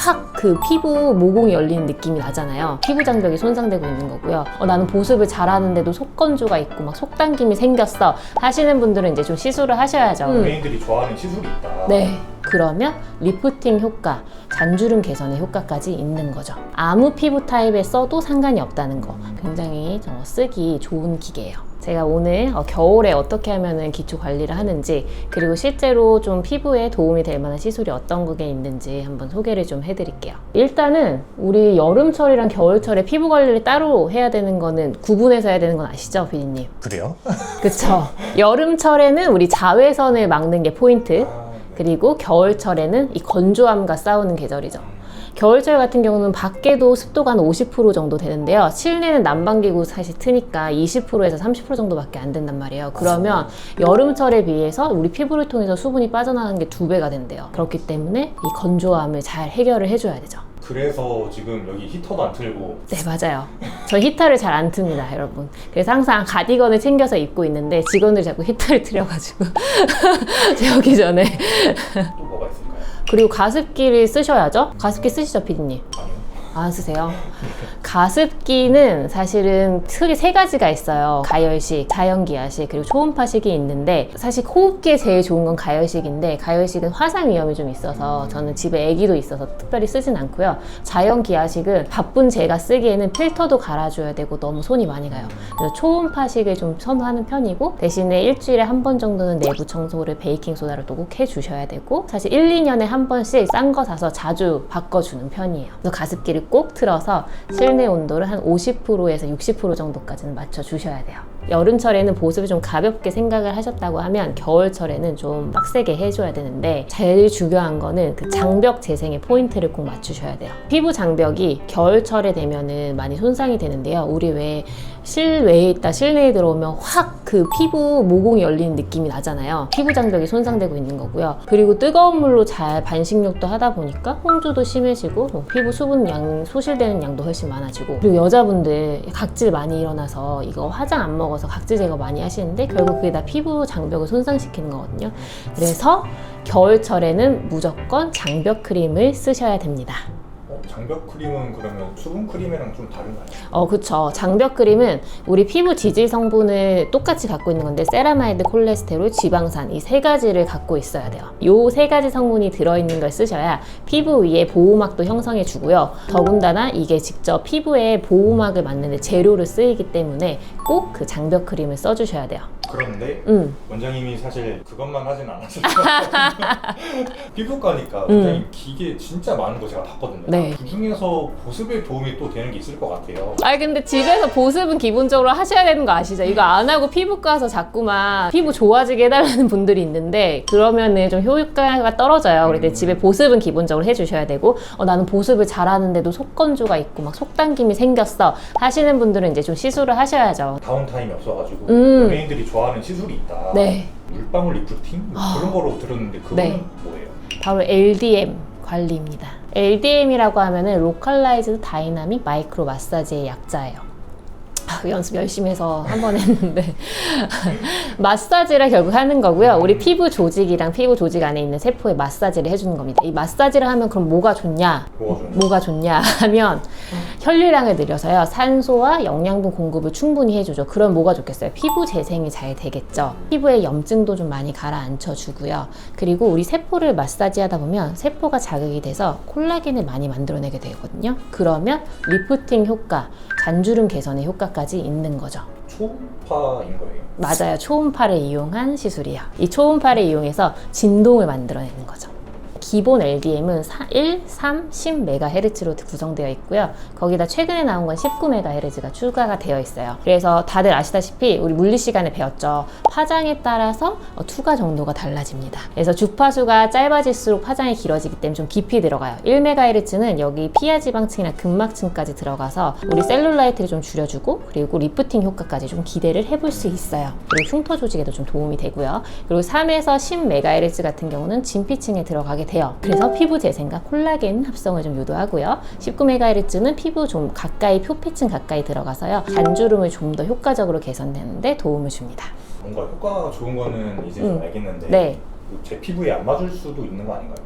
확 그 피부 모공이 열리는 느낌이 나잖아요. 피부 장벽이 손상되고 있는 거고요. 나는 보습을 잘하는데도 속건조가 있고 막 속당김이 생겼어 하시는 분들은 이제 좀 시술을 하셔야죠. 연예인들이 좋아하는 시술이 있다. 네. 그러면 리프팅 효과, 잔주름 개선의 효과까지 있는 거죠. 아무 피부 타입에 써도 상관이 없다는 거. 굉장히 쓰기 좋은 기계예요. 제가 오늘 겨울에 어떻게 하면 기초 관리를 하는지, 그리고 실제로 좀 피부에 도움이 될 만한 시술이 어떤 게 있는지 한번 소개를 좀 해드릴게요. 일단은 우리 여름철이랑 겨울철에 피부 관리를 따로 해야 되는 거는 구분해서 해야 되는 건 아시죠, 피디님? 그래요? 그쵸. 여름철에는 우리 자외선을 막는 게 포인트. 그리고 겨울철에는 이 건조함과 싸우는 계절이죠. 겨울철 같은 경우는 밖에도 습도가 한 50% 정도 되는데요. 실내는 난방기구 사실 트니까 20%에서 30% 정도밖에 안 된단 말이에요. 그러면 여름철에 비해서 우리 피부를 통해서 수분이 빠져나가는 게 2배가 된대요. 그렇기 때문에 이 건조함을 잘 해결을 해줘야 되죠. 그래서 지금 여기 히터도 안 틀고. 네, 맞아요. 저 히터를 잘 안 틉니다, 여러분. 그래서 항상 가디건을 챙겨서 입고 있는데 직원들이 자꾸 히터를 틀어가지고 재우기 전에. 또 뭐가 있을까요? 그리고 가습기를 쓰셔야죠. 가습기 쓰시죠, 피디님? 아니요. 안 쓰세요? 가습기는 사실은 크게 3가지가 있어요. 가열식, 자연기화식, 그리고 초음파식이 있는데, 사실 호흡기에 제일 좋은 건 가열식인데, 가열식은 화상 위험이 좀 있어서 저는 집에 아기도 있어서 특별히 쓰진 않고요. 자연기화식은 바쁜 제가 쓰기에는 필터도 갈아줘야 되고 너무 손이 많이 가요. 그래서 초음파식을 좀 선호하는 편이고, 대신에 일주일에 한 번 정도는 내부 청소를 베이킹소다로 또 꼭 해주셔야 되고, 사실 1, 2년에 한 번씩 싼 거 사서 자주 바꿔주는 편이에요. 그래서 가습기를 꼭 틀어서 실내 온도를 한 50%에서 60% 정도까지는 맞춰주셔야 돼요. 여름철에는 보습을 좀 가볍게 생각을 하셨다고 하면 겨울철에는 좀 빡세게 해줘야 되는데, 제일 중요한 거는 그 장벽 재생의 포인트를 꼭 맞추셔야 돼요. 피부 장벽이 겨울철에 되면은 많이 손상이 되는데요. 우리 왜 실외에 있다 실내에 들어오면 확 그 피부 모공이 열리는 느낌이 나잖아요. 피부 장벽이 손상되고 있는 거고요. 그리고 뜨거운 물로 잘 반식욕도 하다 보니까 홍조도 심해지고 피부 수분 양, 소실되는 양도 훨씬 많아지고, 그리고 여자분들 각질 많이 일어나서 이거 화장 안 먹어서 각질 제거 많이 하시는데 결국 그게 다 피부 장벽을 손상시키는 거거든요. 그래서 겨울철에는 무조건 장벽 크림을 쓰셔야 됩니다. 장벽 크림은 그러면 수분 크림이랑 좀 다른가요? 그쵸. 장벽 크림은 우리 피부 지질 성분을 똑같이 갖고 있는 건데, 세라마이드, 콜레스테롤, 지방산, 이 3가지를 갖고 있어야 돼요. 이 3가지 성분이 들어있는 걸 쓰셔야 피부 위에 보호막도 형성해 주고요. 더군다나 이게 직접 피부에 보호막을 만드는 재료로 쓰이기 때문에 꼭 그 장벽 크림을 써주셔야 돼요. 그런데 원장님이 사실 그것만 하진 않았을 것 같거든요. 피부과니까 원장님 기계 진짜 많은 거 제가 봤거든요. 네. 그 중에서 보습에 도움이 또 되는 게 있을 것 같아요. 근데 집에서 보습은 기본적으로 하셔야 되는 거 아시죠? 이거 안 하고 피부과 가서 자꾸만 피부 좋아지게 해달라는 분들이 있는데, 그러면은 좀 효과가 떨어져요. 그럴 때 집에 보습은 기본적으로 해주셔야 되고, 나는 보습을 잘하는데도 속건조가 있고 막 속당김이 생겼어 하시는 분들은 이제 좀 시술을 하셔야죠. 다운타임이 없어가지고 연예인들이 좋아하는 시술이 있다. 네. 물방울 리프팅? 그런 거로 들었는데 그거는 네. 뭐예요? 바로 LDM 관리입니다. LDM이라고 하면은 로컬라이즈드 다이나믹 마이크로 마사지의 약자예요. 연습 열심히 해서 한 번 했는데 마사지를 결국 하는 거고요. 우리 피부 조직이랑 피부 조직 안에 있는 세포에 마사지를 해주는 겁니다. 이 마사지를 하면 그럼 뭐가 좋냐? 뭐가 좋냐 하면 혈류량을 늘려서요, 산소와 영양분 공급을 충분히 해주죠. 그럼 뭐가 좋겠어요? 피부 재생이 잘 되겠죠. 피부에 염증도 좀 많이 가라앉혀 주고요. 그리고 우리 세포를 마사지 하다 보면 세포가 자극이 돼서 콜라겐을 많이 만들어내게 되거든요. 그러면 리프팅 효과, 잔주름 개선의 효과까지 있는 거죠. 초음파인 거예요? 맞아요. 초음파를 이용한 시술이에요. 이 초음파를 이용해서 진동을 만들어내는 거죠. 기본 LDM은 1, 3, 10MHz로 구성되어 있고요. 거기다 최근에 나온 건 19MHz가 추가가 되어 있어요. 그래서 다들 아시다시피 우리 물리 시간에 배웠죠. 파장에 따라서 투과 정도가 달라집니다. 그래서 주파수가 짧아질수록 파장이 길어지기 때문에 좀 깊이 들어가요. 1MHz는 여기 피하지방층이나 근막층까지 들어가서 우리 셀룰라이트를 좀 줄여주고, 그리고 리프팅 효과까지 좀 기대를 해볼 수 있어요. 그리고 흉터 조직에도 좀 도움이 되고요. 그리고 3에서 10MHz 같은 경우는 진피층에 들어가게 돼요. 그래서 피부 재생과 콜라겐 합성을 좀 유도하고요. 19MHz는 피부 좀 가까이, 표피층 가까이 들어가서요, 잔주름을 좀 더 효과적으로 개선되는데 도움을 줍니다. 뭔가 효과가 좋은 거는 이제 좀 알겠는데 네. 제 피부에 안 맞을 수도 있는 거 아닌가요?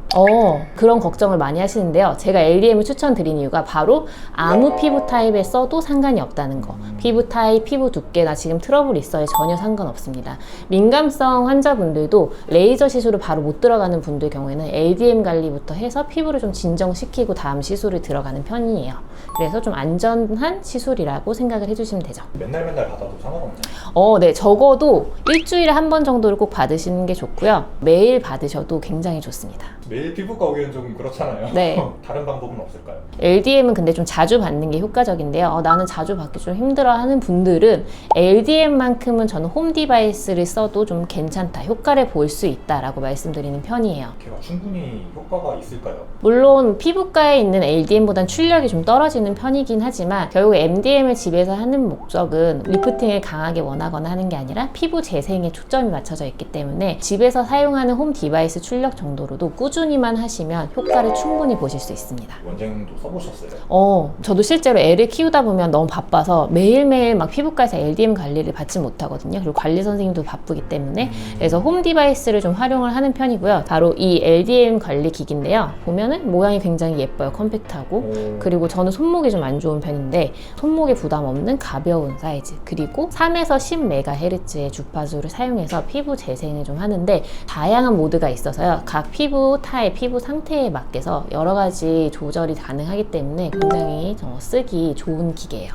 그런 걱정을 많이 하시는데요. 제가 LDM을 추천드린 이유가 바로 아무 피부 타입에 써도 상관이 없다는 거. 피부 타입, 피부 두께, 나 지금 트러블 있어요. 전혀 상관없습니다. 민감성 환자분들도 레이저 시술을 바로 못 들어가는 분들 경우에는 LDM 관리부터 해서 피부를 좀 진정시키고 다음 시술을 들어가는 편이에요. 그래서 좀 안전한 시술이라고 생각을 해주시면 되죠. 맨날 받아도 상관없나요? 네. 적어도 일주일에 한 번 정도를 꼭 받으시는 게 좋고요. 매일 받으셔도 굉장히 좋습니다. 매일 피부과 오기는 좀 그렇잖아요. 네. 다른 방법은 없을까요? LDM은 근데 좀 자주 받는 게 효과적인데요. 나는 자주 받기 좀 힘들어 하는 분들은 LDM만큼은 저는 홈 디바이스를 써도 좀 괜찮다, 효과를 볼 수 있다라고 말씀드리는 편이에요. 걔가 충분히 효과가 있을까요? 물론 피부과에 있는 LDM보단 출력이 좀 떨어지는 편이긴 하지만 결국 MDM을 집에서 하는 목적은 리프팅을 강하게 원하거나 하는 게 아니라 피부 재생에 초점이 맞춰져 있기 때문에 집에서 사용하는 홈 디바이스 출력 정도로도 꾸준히만 하시면 효과를 충분히 보실 수 있습니다. 원장님도 써보셨어요? 저도 실제로 애를 키우다 보면 너무 바빠서 매일매일 막 피부과에서 LDM 관리를 받지 못하거든요. 그리고 관리 선생님도 바쁘기 때문에 그래서 홈 디바이스를 좀 활용을 하는 편이고요. 바로 이 LDM 관리 기기인데요. 보면은 모양이 굉장히 예뻐요. 컴팩트하고. 그리고 저는 손목이 좀 안 좋은 편인데 손목에 부담 없는 가벼운 사이즈, 그리고 3에서 10MHz의 주파수를 사용해서 피부 재생을 좀 하는데 다양한 모드가 있어서요. 각 피부 타입, 피부 상태에 맞게서 여러 가지 조절이 가능하기 때문에 굉장히 쓰기 좋은 기계예요.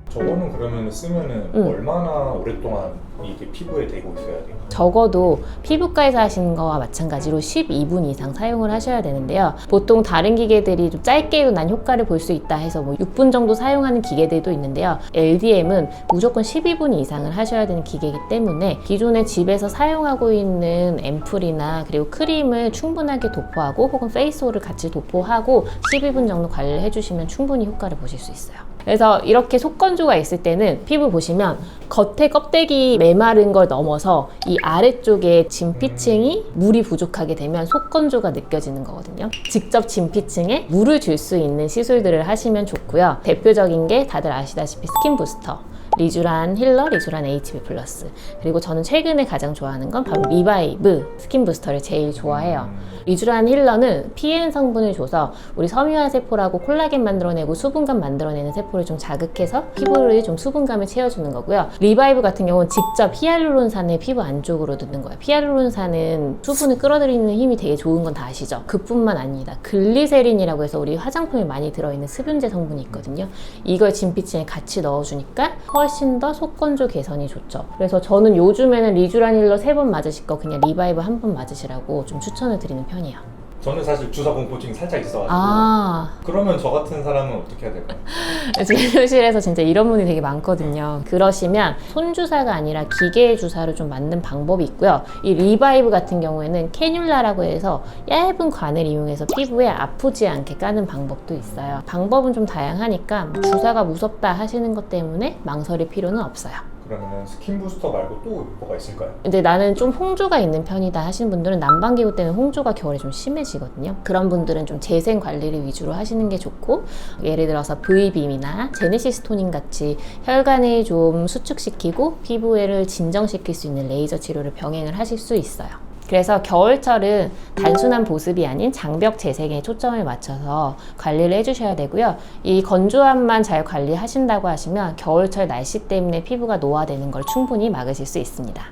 저거는 그러면 쓰면은 얼마나 오랫동안 이게 피부에 대고 있어야 돼요? 적어도 피부과에서 하시는 거와 마찬가지로 12분 이상 사용을 하셔야 되는데요. 보통 다른 기계들이 좀 짧게도 난 효과를 볼 수 있다 해서 6분 정도 사용하는 기계들도 있는데요. LDM은 무조건 12분 이상을 하셔야 되는 기계이기 때문에 기존에 집에서 사용하고 있는 앰플이나 그리고 크림을 충분하게 도포하고 혹은 페이스오일을 같이 도포하고 12분 정도 관리를 해주시면 충분히 효과를 보실 수 있어요. 그래서 이렇게 속건조가 있을 때는 피부 보시면 겉에 껍데기 메마른 걸 넘어서 이 아래쪽에 진피층이 물이 부족하게 되면 속건조가 느껴지는 거거든요. 직접 진피층에 물을 줄 수 있는 시술들을 하시면 좋고요. 대표적인 게 다들 아시다시피 스킨 부스터, 리쥬란 힐러, 리쥬란 HB 플러스, 그리고 저는 최근에 가장 좋아하는 건 바로 리바이브 스킨 부스터를 제일 좋아해요. 리쥬란 힐러는 PN 성분을 줘서 우리 섬유화 세포라고 콜라겐 만들어내고 수분감 만들어내는 세포를 좀 자극해서 피부를 좀 수분감을 채워주는 거고요. 리바이브 같은 경우는 직접 히알루론산을 피부 안쪽으로 넣는 거예요. 히알루론산은 수분을 끌어들이는 힘이 되게 좋은 건 다 아시죠? 그뿐만 아닙니다. 글리세린이라고 해서 우리 화장품에 많이 들어있는 습윤제 성분이 있거든요. 이걸 진피층에 같이 넣어주니까 훨씬 더 속건조 개선이 좋죠. 그래서 저는 요즘에는 리쥬란 힐러 3번 맞으실 거 그냥 리바이브 1번 맞으시라고 좀 추천을 드리는 편이에요. 저는 사실 주사 공포증이 살짝 있어가지고 그러면 저 같은 사람은 어떻게 해야 될까요? 진료실에서 진짜 이런 분이 되게 많거든요. 그러시면 손주사가 아니라 기계 주사를 좀 맞는 방법이 있고요. 이 리바이브 같은 경우에는 캐뉼라라고 해서 얇은 관을 이용해서 피부에 아프지 않게 까는 방법도 있어요. 방법은 좀 다양하니까 주사가 무섭다 하시는 것 때문에 망설일 필요는 없어요. 그러면 스킨 부스터 말고 또 뭐가 있을까요? 근데 나는 좀 홍조가 있는 편이다 하시는 분들은 난방기구 때문에 홍조가 겨울에 좀 심해지거든요. 그런 분들은 좀 재생 관리를 위주로 하시는 게 좋고, 예를 들어서 V빔이나 제네시스 토닝 같이 혈관을 좀 수축시키고 피부를 진정시킬 수 있는 레이저 치료를 병행을 하실 수 있어요. 그래서 겨울철은 단순한 보습이 아닌 장벽 재생에 초점을 맞춰서 관리를 해주셔야 되고요. 이 건조함만 잘 관리하신다고 하시면 겨울철 날씨 때문에 피부가 노화되는 걸 충분히 막으실 수 있습니다.